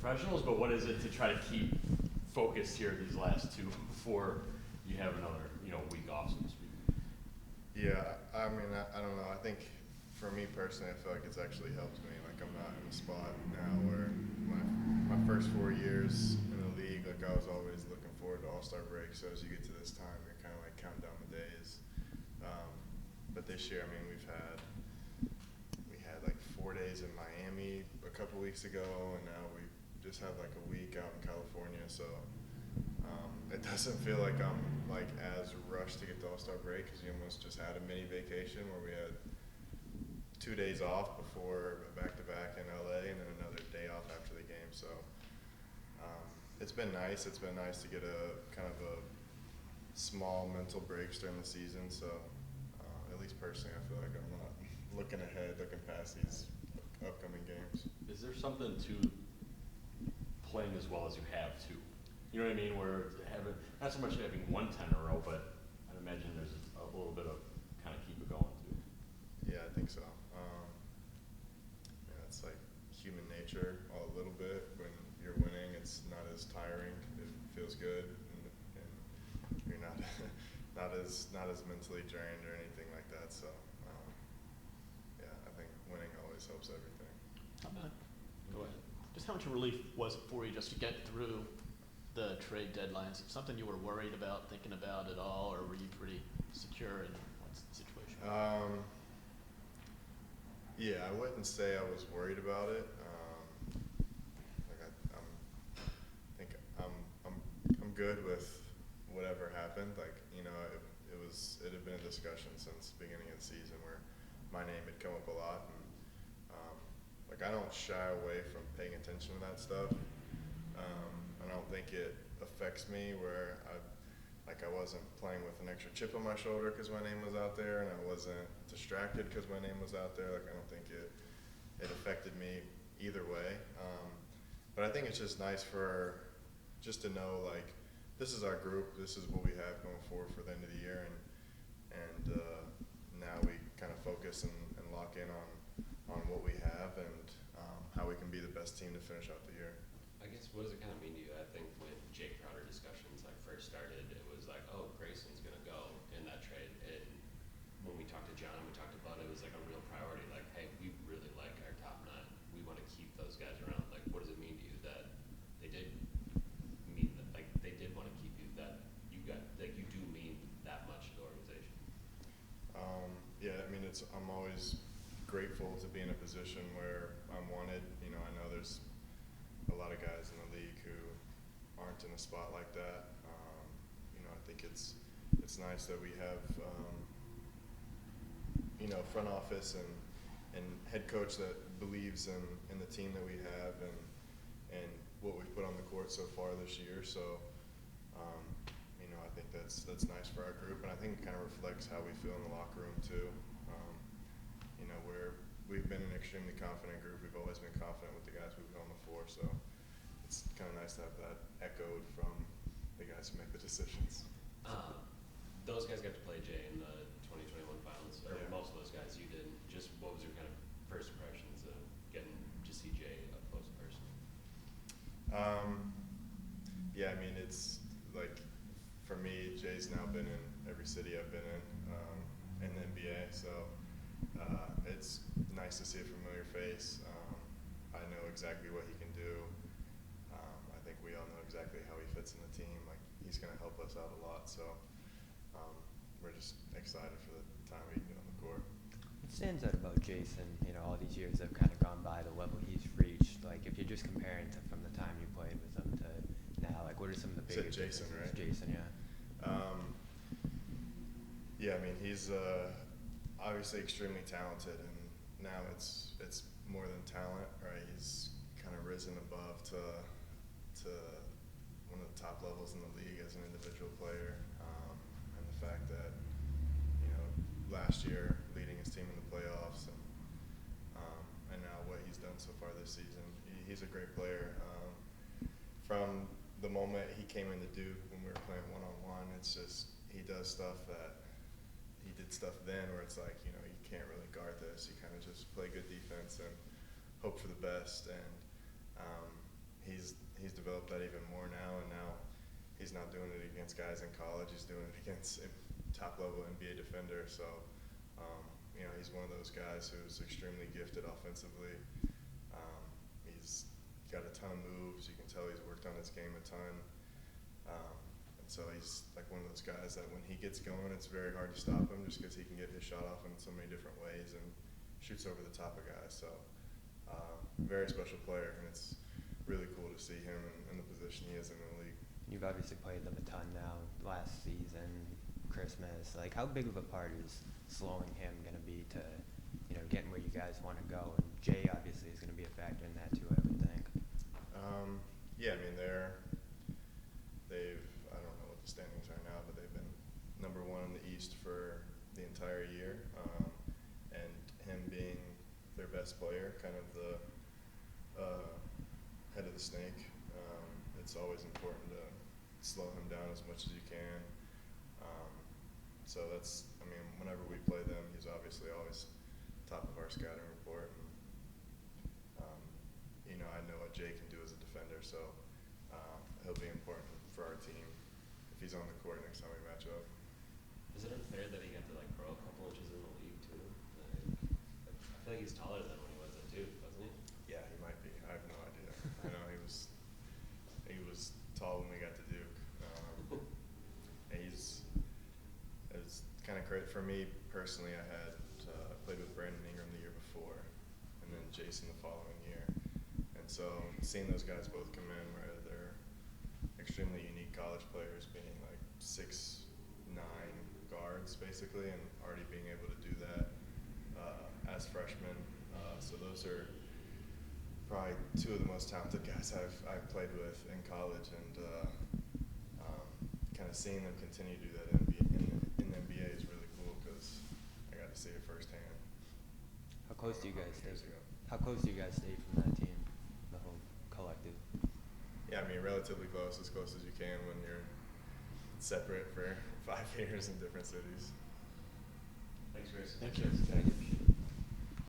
professionals, but what is it to try to keep focused here these last two before you have another, week off, so to speak? Yeah, I mean, I don't know. I think for me personally, I feel like it's actually helped me. Like I'm not in a spot now where my first 4 years in the league, like I was always looking forward to All-Star break. So as you get to this time, you're kind of like counting down the days. But this year, I mean, we had like 4 days in Miami a couple weeks ago, and now we just had like a week out in California. So it doesn't feel like I'm like as rushed to get to All-Star break because you almost just had a mini vacation where we had 2 days off before back-to-back in LA and then another day off after the game. So it's been nice. It's been nice to get a kind of a small mental breaks during the season. So at least personally, I feel like I'm not looking ahead, looking past these upcoming games. Is there something to playing as well as you have too? You know what I mean? Where not so much having 1 10 in a row, but I'd imagine there's a little bit of kind of keep it going too. Yeah, I think so. It's like human nature a little bit. When you're winning, it's not as tiring. It feels good, and you're not not as mentally drained or anything like that. So yeah, I think winning always helps everything. Go ahead. Just how much relief was it for you just to get through the trade deadlines? Something you were worried about, thinking about at all, or were you pretty secure in what's the situation? Yeah, I wouldn't say I was worried about it. I'm good with whatever happened. Like it had been a discussion since the beginning of the season where my name had come up a lot, and I don't shy away from paying attention to that stuff. I don't think it affects me where I wasn't playing with an extra chip on my shoulder because my name was out there, and I wasn't distracted because my name was out there. Like I don't think it affected me either way. But I think it's just nice just to know like this is our group, this is what we have going forward for the end of the year, and now we kind of focus and lock in on what we have and how we can be the best team to finish out the year. I guess, what does it kind of mean to you? I think when Jae Crowder discussions first started, it was like, oh, Grayson's going to go in that trade. And when we talked to John and we talked about it, it was like a real priority. Like, hey, we really like our top 9. We want to keep those guys around. Like, what does it mean to you that they did mean that, like, they did want to keep you, that you do mean that much to the organization? Yeah, I mean, I'm always grateful to be in a position where I'm wanted. I know there's a lot of guys in the league who aren't in a spot like that. I think it's nice that we have front office and head coach that believes in the team that we have and what we've put on the court so far this year. So I think that's nice for our group, and I think it kind of reflects how we feel in the locker room too. Where we've been an extremely confident group. We've always been confident with the guys we've been on the floor. So it's kind of nice to have that echoed from the guys who make the decisions. Those guys got to play Jay in the 2021 finals, or Yeah. most of those guys. You didn't. Just what was your kind of first impressions of getting to see Jay up close and personal? Yeah, I mean, it's like for me, Jay's now been in every city I've been in the NBA. So it's nice to see a familiar face. I know exactly what he can do. I think we all know exactly how he fits in the team. Like he's going to help us out a lot. So we're just excited for the time we can get on the court. What stands out about Jayson? All these years have kind of gone by, the level he's reached. Like if you're just comparing from the time you played with him to now, like what are some of the biggest Jayson, right? Jayson, yeah. Yeah, I mean he's obviously extremely talented, and now it's more than talent, right? He's kind of risen above to one of the top levels in the league as an individual player, and the fact that last year leading his team in the playoffs, and now what he's done so far this season, he's a great player. From the moment he came into Duke when we were playing one-on-one, it's just he does stuff that he did stuff then where it's like, you can't really guard this. You kind of just play good defense and hope for the best. And he's developed that even more now, and now he's not doing it against guys in college. He's doing it against a top-level NBA defender. So, you know, he's one of those guys who's extremely gifted offensively. He's got a ton of moves. You can tell he's worked on his game a ton. And so he's like one of those guys that when he gets going, it's very hard to stop him just because he can get his shot off in so many different ways and shoots over the top of guys. So, very special player, and it's really cool to see him in the position he is in the league. You've obviously played them a ton now, last season, Christmas. Like, how big of a part is slowing him going to be to, you know, getting where you guys want to go? And Jay obviously is going to be a factor in that too, I would think. Yeah, I mean, they've, I don't know what the standings are now, but they've been number 1 in the East for the entire year. And him being their best player, kind of the head of the snake, it's always important to slow him down as much as you can. So that's, I mean, whenever we play them, he's obviously always top of our scouting report. And, you know, I know what Jay can do as a defender, so he'll be important for our team if he's on the court next time we match up. Is it unfair that he got to like grow a couple inches in the league too? Like, I feel like he's taller than when he was at Duke, wasn't he? Yeah, he might be. I have no idea. I know he was tall when we got to Duke. It's kind of crazy for me personally. I had played with Brandon Ingram the year before, and then Jayson the following year. And so seeing those guys both come in, where they're extremely unique college players, being like 6'9" guards basically, and already being able to do that as freshmen. So those are probably 2 of the most talented guys I've played with in college, and kind of seeing them continue to do that in the NBA is really cool because I got to see it firsthand. How close do you guys stay? Years ago. How close do you guys stay from that team, the whole collective? Yeah, I mean, relatively close as you can when you're separate for 5 years in different cities. Thanks, Grayson. Thank you. Thank you.